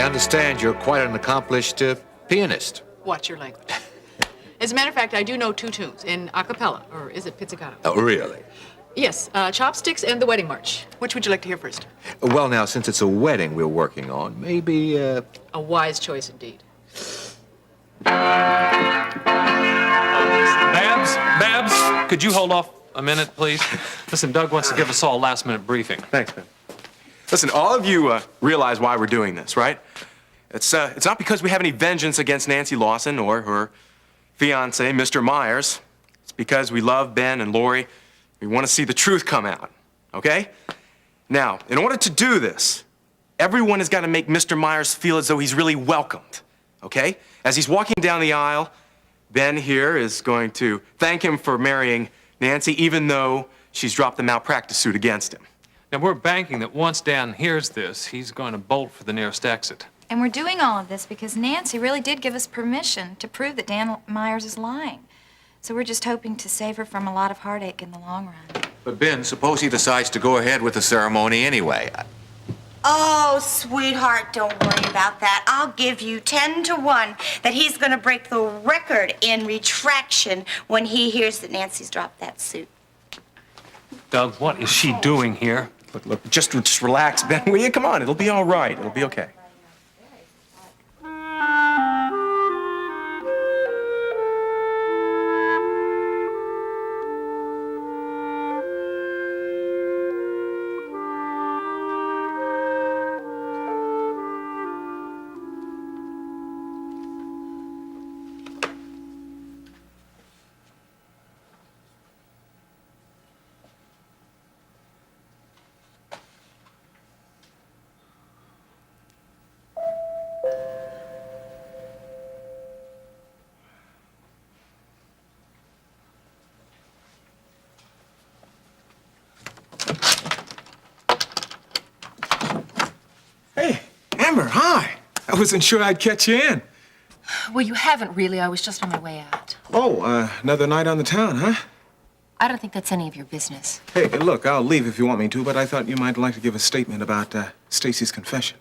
understand you're quite an accomplished pianist. Watch your language. As a matter of fact, I do know 2 tunes in a cappella, or is it pizzicato? Oh, really? Yes, Chopsticks and the Wedding March. Which would you like to hear first? Well, now, since it's a wedding we're working on, maybe, A wise choice indeed. Babs, could you hold off a minute, please? Listen, Doug wants to give us all a last-minute briefing. Thanks, man. Listen, all of you realize why we're doing this, right? It's not because we have any vengeance against Nancy Lawson or her fiancé, Mr. Myers. It's because we love Ben and Lori. We want to see the truth come out, okay? Now, in order to do this, everyone has got to make Mr. Myers feel as though he's really welcomed, okay? As he's walking down the aisle, Ben here is going to thank him for marrying Nancy, even though she's dropped the malpractice suit against him. Now, we're banking that once Dan hears this, he's going to bolt for the nearest exit. And we're doing all of this because Nancy really did give us permission to prove that Dan Myers is lying. So we're just hoping to save her from a lot of heartache in the long run. But Ben, suppose he decides to go ahead with the ceremony anyway. Oh, sweetheart, don't worry about that. I'll give you 10 to 1 that he's going to break the record in retraction when he hears that Nancy's dropped that suit. Doug, what is she doing here? Look, just relax, Ben, will you? Come on, it'll be all right. It'll be okay. Hey, Amber, hi. I wasn't sure I'd catch you in. Well, you haven't really. I was just on my way out. Oh, another night on the town, huh? I don't think that's any of your business. Hey, look, I'll leave if you want me to, but I thought you might like to give a statement about Stacy's confession.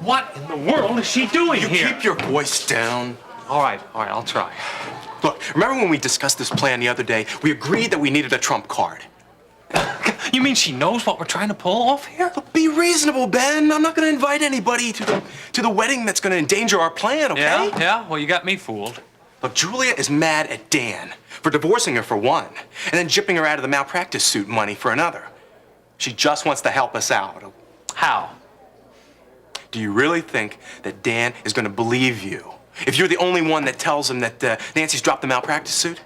What in the world is she doing You here? keep your voice down. All right, I'll try. Look, remember when we discussed this plan the other day? We agreed that we needed a trump card. You mean she knows what we're trying to pull off here? Look, be reasonable, Ben. I'm not going to invite anybody to the wedding that's going to endanger our plan, okay? Yeah, well, you got me fooled. Look, Julia is mad at Dan for divorcing her for one, and then jipping her out of the malpractice suit money for another. She just wants to help us out. How? Do you really think that Dan is going to believe you if you're the only one that tells him that Nancy's dropped the malpractice suit?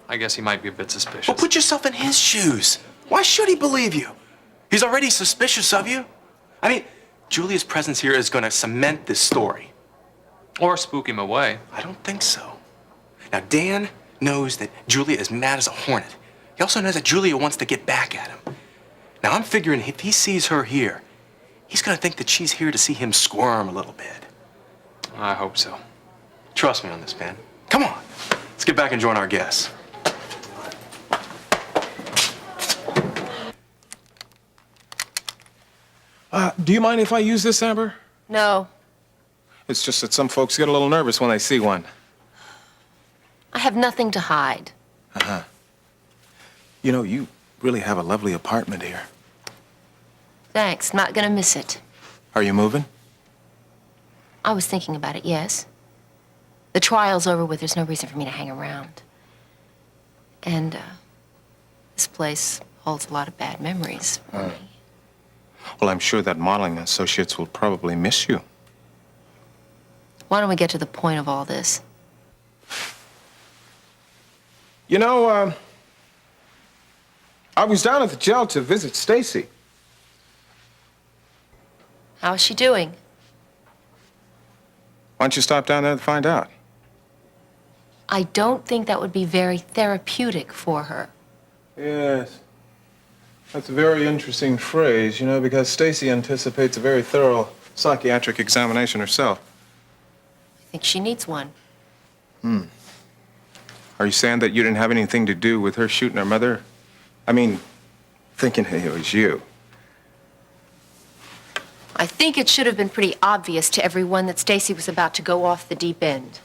I guess he might be a bit suspicious. Well, put yourself in his shoes. Why should he believe you? He's already suspicious of you. I mean, Julia's presence here is going to cement this story. Or spook him away. I don't think so. Now, Dan knows that Julia is mad as a hornet. He also knows that Julia wants to get back at him. Now, I'm figuring if he sees her here, he's going to think that she's here to see him squirm a little bit. I hope so. Trust me on this, man. Come on. Let's get back and join our guests. Do you mind if I use this, Amber? No, It's just that some folks get a little nervous when they see one. I have nothing to hide. Uh-huh. You know, you really have a lovely apartment here. Thanks, not gonna miss it. Are you moving? I was thinking about it, yes. The trial's over with. There's no reason for me to hang around. And, this place holds a lot of bad memories for me. Well, I'm sure that modeling associates will probably miss you. Why don't we get to the point of all this? You know, I was down at the jail to visit Stacy. How's she doing? Why don't you stop down there to find out? I don't think that would be very therapeutic for her. Yes. That's a very interesting phrase, you know, because Stacy anticipates a very thorough psychiatric examination herself. I think she needs one. Are you saying that you didn't have anything to do with her shooting her mother? I mean, thinking it was you. I think it should have been pretty obvious to everyone that Stacy was about to go off the deep end.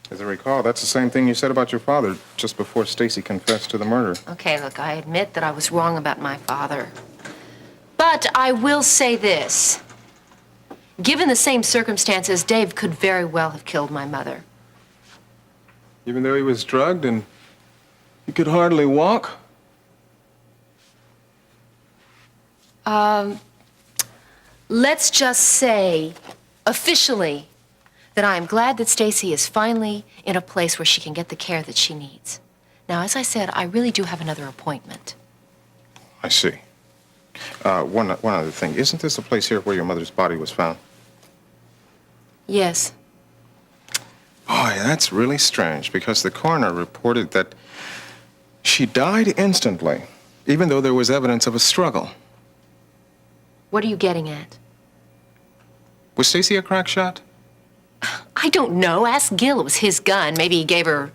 As I recall, that's the same thing you said about your father just before Stacy confessed to the murder. Okay, look, I admit that I was wrong about my father. But I will say this. Given the same circumstances, Dave could very well have killed my mother. Even though he was drugged and he could hardly walk? Let's just say, officially, that I am glad that Stacy is finally in a place where she can get the care that she needs. Now, as I said, I really do have another appointment. I see. One other thing. Isn't this the place here where your mother's body was found? Yes. Boy, that's really strange, because the coroner reported that she died instantly, even though there was evidence of a struggle. What are you getting at? Was Stacy a crack shot? I don't know. Ask Gil. It was his gun. Maybe he gave her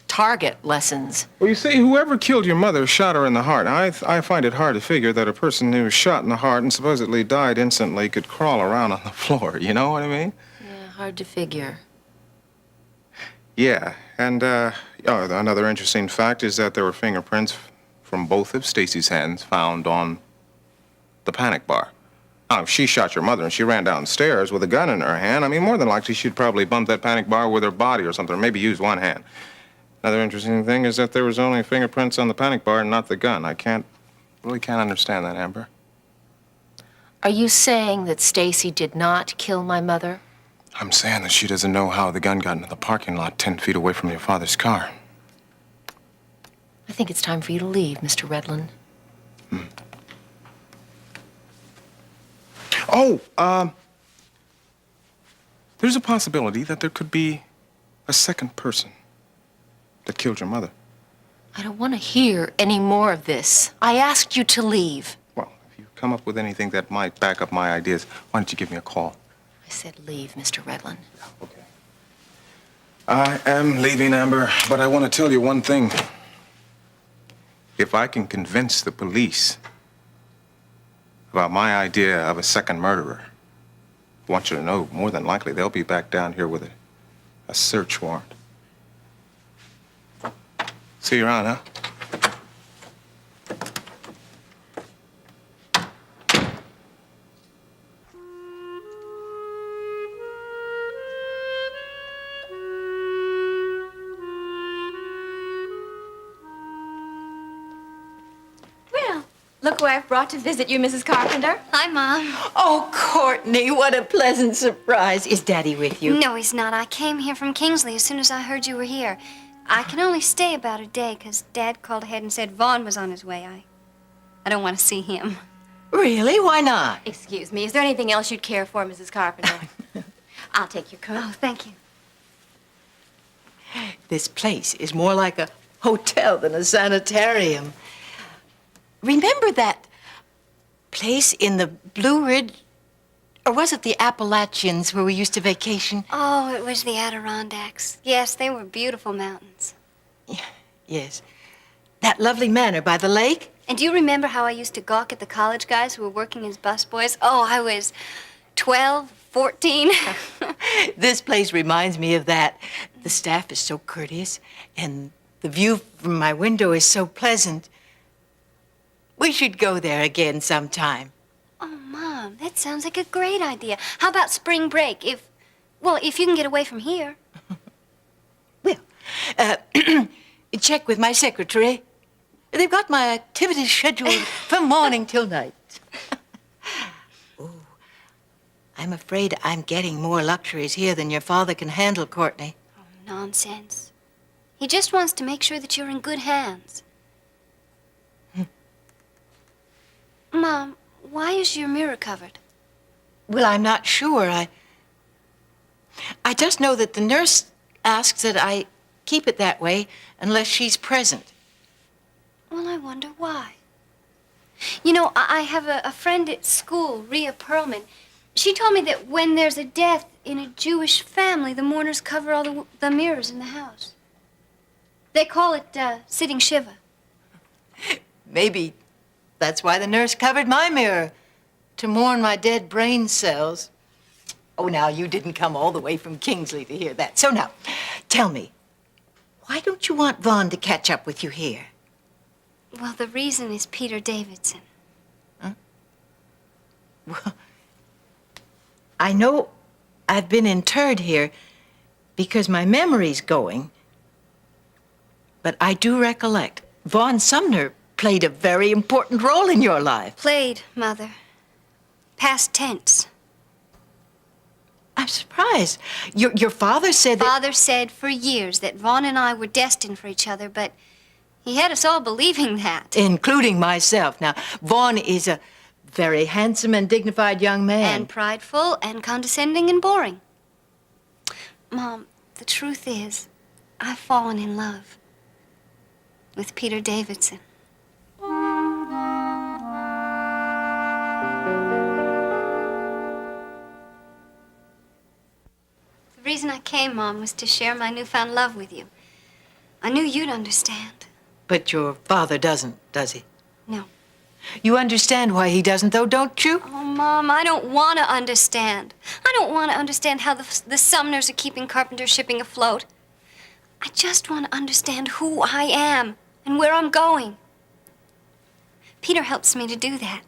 target lessons. Well, you see, whoever killed your mother shot her in the heart. I find it hard to figure that a person who was shot in the heart and supposedly died instantly could crawl around on the floor. You know what I mean? Yeah, hard to figure. Yeah, and another interesting fact is that there were fingerprints from both of Stacy's hands found on the panic bar. Now, if she shot your mother and she ran downstairs with a gun in her hand, I mean, more than likely she'd probably bump that panic bar with her body or something, or maybe use one hand. Another interesting thing is that there was only fingerprints on the panic bar and not the gun. I really can't understand that, Amber. Are you saying that Stacy did not kill my mother? I'm saying that she doesn't know how the gun got into the parking lot 10 feet away from your father's car. I think it's time for you to leave, Mr. Redland. Oh, there's a possibility that there could be a second person that killed your mother. I don't want to hear any more of this. I asked you to leave. Well, if you come up with anything that might back up my ideas, why don't you give me a call? I said leave, Mr. Redland. Okay. I am leaving, Amber, but I want to tell you one thing. If I can convince the police about my idea of a second murderer, I want you to know, more than likely, they'll be back down here with a search warrant. See you around, huh? Well, look who I've brought to visit you, Mrs. Carpenter. Hi, Mom. Oh, Courtney, what a pleasant surprise. Is Daddy with you? No, he's not. I came here from Kingsley as soon as I heard you were here. I can only stay about a day because Dad called ahead and said Vaughn was on his way. I don't want to see him. Really? Why not? Excuse me. Is there anything else you'd care for, Mrs. Carpenter? I'll take your coat. Oh, thank you. This place is more like a hotel than a sanitarium. Remember that place in the Blue Ridge, or was it the Appalachians where we used to vacation? Oh, it was the Adirondacks. Yes, they were beautiful mountains. Yes. That lovely manor by the lake? And do you remember how I used to gawk at the college guys who were working as busboys? Oh, I was 12, 14. This place reminds me of that. The staff is so courteous, and the view from my window is so pleasant. We should go there again sometime. Oh, Mom, that sounds like a great idea. How about spring break, if Well, if you can get away from here. Well, check with my secretary. They've got my activities scheduled from morning till night. Oh, I'm afraid I'm getting more luxuries here than your father can handle, Courtney. Oh, nonsense. He just wants to make sure that you're in good hands. Mom, why is your mirror covered? Well, I'm not sure. I just know that the nurse asks that I keep it that way unless she's present. Well, I wonder why. You know, I have a friend at school, Rhea Perlman. She told me that when there's a death in a Jewish family, the mourners cover all the mirrors in the house. They call it sitting Shiva. Maybe that's why the nurse covered my mirror, to mourn my dead brain cells. Oh, now, you didn't come all the way from Kingsley to hear that. So now, tell me, why don't you want Vaughn to catch up with you here? Well, the reason is Peter Davidson. Huh? Well, I know I've been interred here because my memory's going, but I do recollect Vaughn Sumner played a very important role in your life. Played, Mother. Past tense. I'm surprised. Your father said that... Father said for years that Vaughn and I were destined for each other, but he had us all believing that. Including myself. Now, Vaughn is a very handsome and dignified young man. And prideful and condescending and boring. Mom, the truth is, I've fallen in love with Peter Davidson. The reason I came, Mom, was to share my newfound love with you. I knew you'd understand. But your father doesn't, does he? No. You understand why he doesn't, though, don't you? Oh, Mom, I don't want to understand. I don't want to understand how the Sumners are keeping Carpenter shipping afloat. I just want to understand who I am and where I'm going. Peter helps me to do that.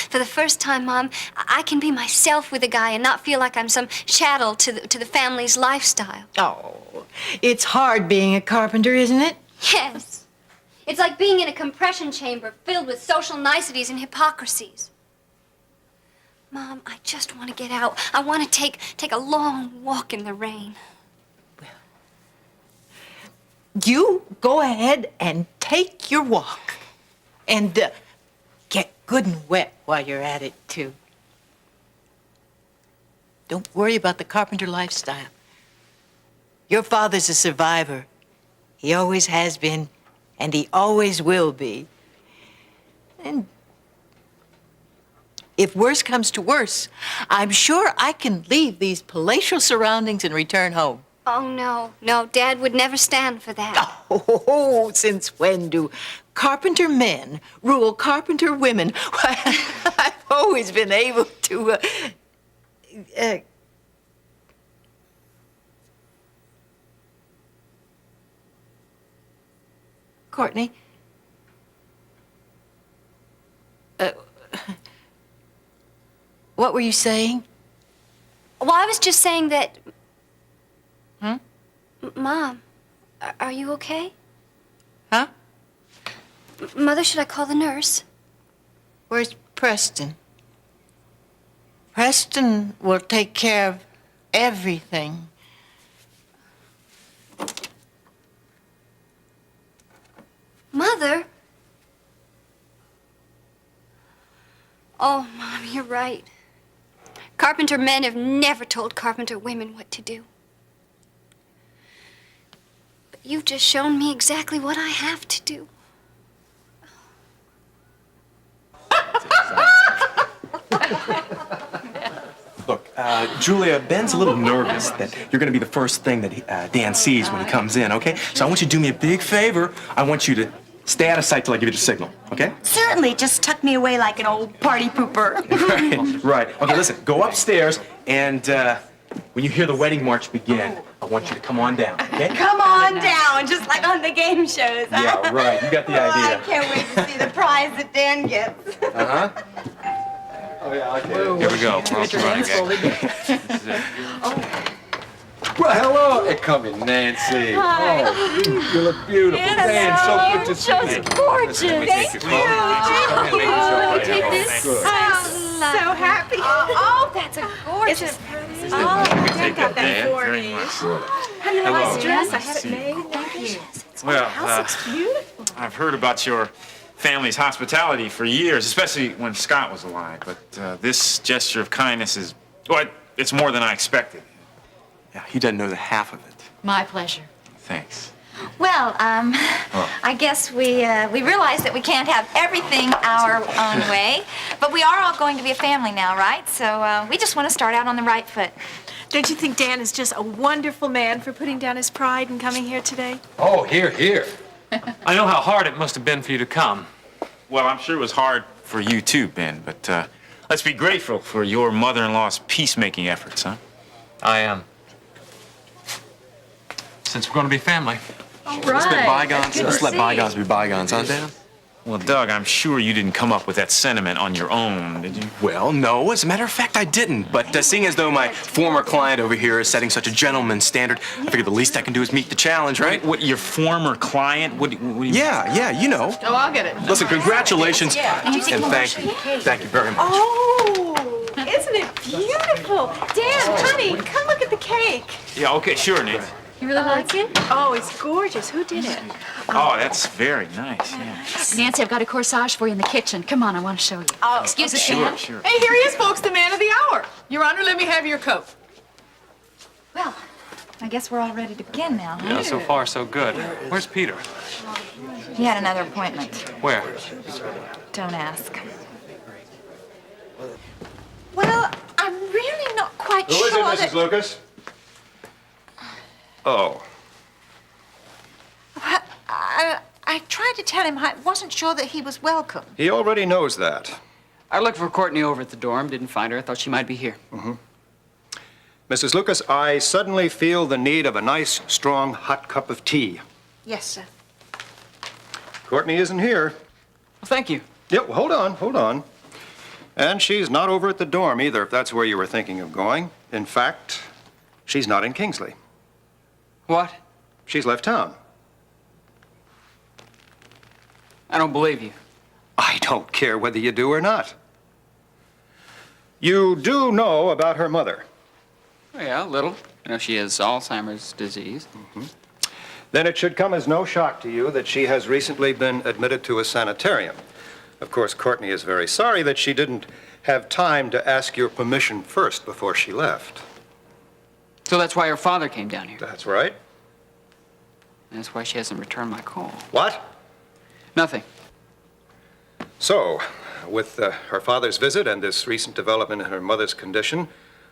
For the first time, Mom, I can be myself with a guy and not feel like I'm some chattel to the family's lifestyle. Oh, it's hard being a carpenter, isn't it? Yes. It's like being in a compression chamber filled with social niceties and hypocrisies. Mom, I just want to get out. I want to take a long walk in the rain. You go ahead and take your walk. And get good and wet while you're at it, too. Don't worry about the carpenter lifestyle. Your father's a survivor. He always has been, and he always will be. And if worse comes to worse, I'm sure I can leave these palatial surroundings and return home. Oh, no. No, Dad would never stand for that. Oh, since when do carpenter men rule carpenter women? Why, I've always been able to, Courtney? What were you saying? Well, I was just saying that... Huh? Mom, are you okay? Huh? Mother, should I call the nurse? Where's Preston? Preston will take care of everything. Mother? Oh, Mom, you're right. Carpenter men have never told carpenter women what to do. But you've just shown me exactly what I have to do. Look, Julia, Ben's a little nervous that you're going to be the first thing that Dan sees when he comes in, okay? So I want you to do me a big favor. I want you to stay out of sight till I give you the signal, okay? Certainly, just tuck me away like an old party pooper. Right. Okay, listen, go upstairs, and when you hear the wedding march begin, I want you to come on down, okay? Come on down, just like on the game shows. Yeah, right. You got the idea. I can't wait to see the prize that Dan gets. Uh-huh. Oh, yeah, okay. Here we go. We're off and running, gang. This is it. Oh, Well, hello. Hey, come in, Nancy. Hi. Oh, you look beautiful. Dan, so good to see you. Just gorgeous. Thank you. Take this. So happy. Oh, that's a gorgeous. Dad got that for Very me. much. How do you like my dress? I had it made. Thank you. Well, It's beautiful. I've heard about your family's hospitality for years, especially when Scott was alive. But this gesture of kindness is, well, it's more than I expected. Yeah, he doesn't know the half of it. My pleasure. Thanks. Well, I guess we realize that we can't have everything our own way, but we are all going to be a family now, right? So we just want to start out on the right foot. Don't you think Dan is just a wonderful man for putting down his pride and coming here today? Oh, here, here. I know how hard it must have been for you to come. Well, I'm sure it was hard for you too, Ben, but let's be grateful for your mother-in-law's peacemaking efforts, huh? I am. Since we're going to be family. Let's let bygones be bygones, huh, Dan? Well, Doug, I'm sure you didn't come up with that sentiment on your own, did you? Well, no. As a matter of fact, I didn't. But seeing as though my former client over here is setting such a gentleman's standard, I figured the least I can do is meet the challenge, right? What, your former client? What do you... Yeah, you know. Oh, I'll get it. Listen, congratulations, and thank you. Thank you very much. Oh, isn't it beautiful? Dan, honey, come look at the cake. Yeah, okay, sure, Nate. You really like it? Oh, it's gorgeous. Who did it? Oh, that's very nice, yeah. Nancy, I've got a corsage for you in the kitchen. Come on, I want to show you. Oh, Excuse us, Sure, Dan. sure. Hey, here he is, folks, the man of the hour. Your Honor, let me have your coat. Well, I guess we're all ready to begin now, huh? Yeah, so far, so good. Where's Peter? He had another appointment. Where? Don't ask. Well, I'm really not quite sure that... Lucas? Oh. I tried to tell him I wasn't sure that he was welcome. He already knows that. I looked for Courtney over at the dorm, didn't find her. I thought she might be here. Mrs. Lucas, I suddenly feel the need of a nice, strong, hot cup of tea. Yes, sir. Courtney isn't here. Well, thank you. Yep, hold on. And she's not over at the dorm either, if that's where you were thinking of going. In fact, she's not in Kingsley. What? She's left town. I don't believe you. I don't care whether you do or not. You do know about her mother. Oh, yeah, a little. You know, she has Alzheimer's disease. Then it should come as no shock to you that she has recently been admitted to a sanitarium. Of course, Courtney is very sorry that she didn't have time to ask your permission first before she left. So that's why her father came down here. That's right. And that's why she hasn't returned my call. What? Nothing. So, with her father's visit and this recent development in her mother's condition,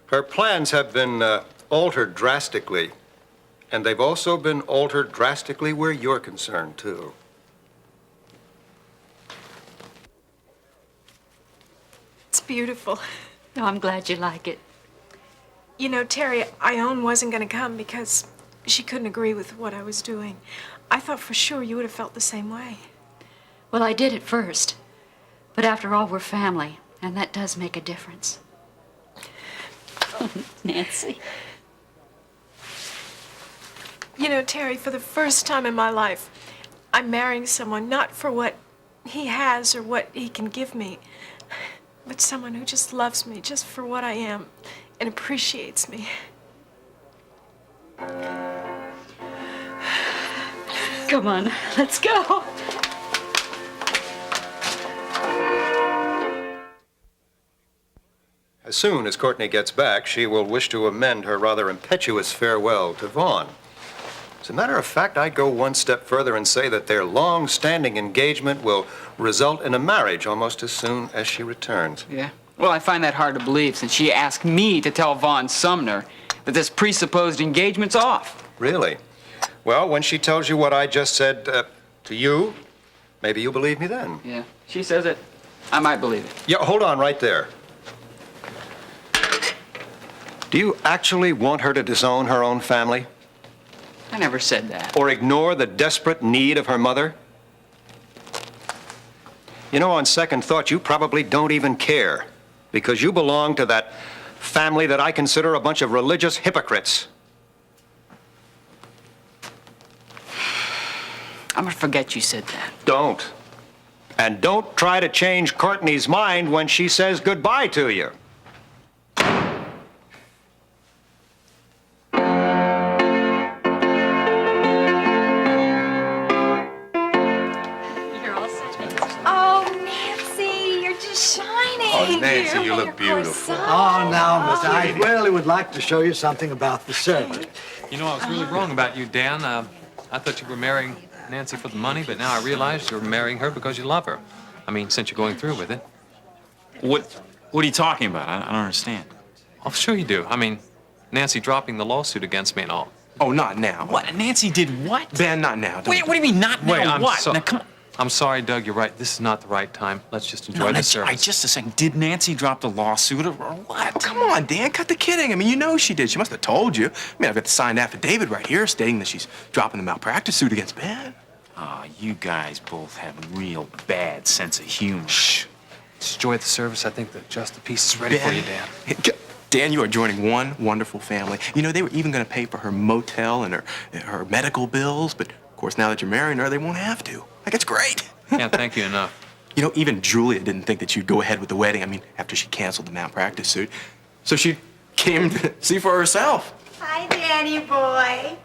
her plans have been altered drastically. And they've also been altered drastically where you're concerned, too. It's beautiful. Oh, I'm glad you like it. You know, Terry, Ione wasn't going to come because she couldn't agree with what I was doing. I thought for sure you would have felt the same way. Well, I did at first. But after all, we're family, and that does make a difference. Nancy. You know, Terry, for the first time in my life, I'm marrying someone not for what he has or what he can give me, but someone who just loves me just for what I am and appreciates me. Come on, let's go. As soon as Courtney gets back, she will wish to amend her rather impetuous farewell to Vaughn. As a matter of fact, I'd go one step further and say that their long-standing engagement will result in a marriage almost as soon as she returns. Yeah? Well, I find that hard to believe since she asked me to tell Vaughn Sumner that this presupposed engagement's off. Really? Well, when she tells you what I just said to you, maybe you'll believe me then. Yeah, she says it. I might believe it. Yeah, hold on right there. Do you actually want her to disown her own family? I never said that. Or ignore the desperate need of her mother? You know, on second thought, you probably don't even care, because you belong to that family that I consider a bunch of religious hypocrites. I'm gonna forget you said that. Don't. And don't try to change Courtney's mind when she says goodbye to you. Oh, Nancy, you're just shining. Oh, Nancy, you look beautiful. Oh, now, Miss, I really would like to show you something about the servant. You know, I was really wrong about you, Dan. I thought you were marrying Nancy for the money, but now I realize you're marrying her because you love her. I mean, since you're going through with it. What are you talking about? I don't understand. Oh, sure you do. I mean, Nancy dropping the lawsuit against me and all. Oh, not now. What? Nancy did what? Ben, not now. Wait, what do you mean not now? Wait, I'm what? so- Now, come on. I'm sorry, Doug, you're right. This is not the right time. Let's just enjoy the Nancy, service. just a second. Did Nancy drop the lawsuit or what? Oh, come on, Dan, cut the kidding. I mean, you know she did. She must have told you. I mean, I've got the signed affidavit right here stating that she's dropping the malpractice suit against Ben. Oh, you guys both have a real bad sense of humor. Shh. Just enjoy the service. I think that just the piece is ready for you, Dan. Dan, you are joining one wonderful family. You know, they were even going to pay for her motel and her medical bills, but of course, now that you're marrying her, they won't have to. Like, it's great. Can't thank you enough. You know, even Julia didn't think that you'd go ahead with the wedding. I mean, after she canceled the malpractice suit. So she came to see for herself. Hi, Danny boy.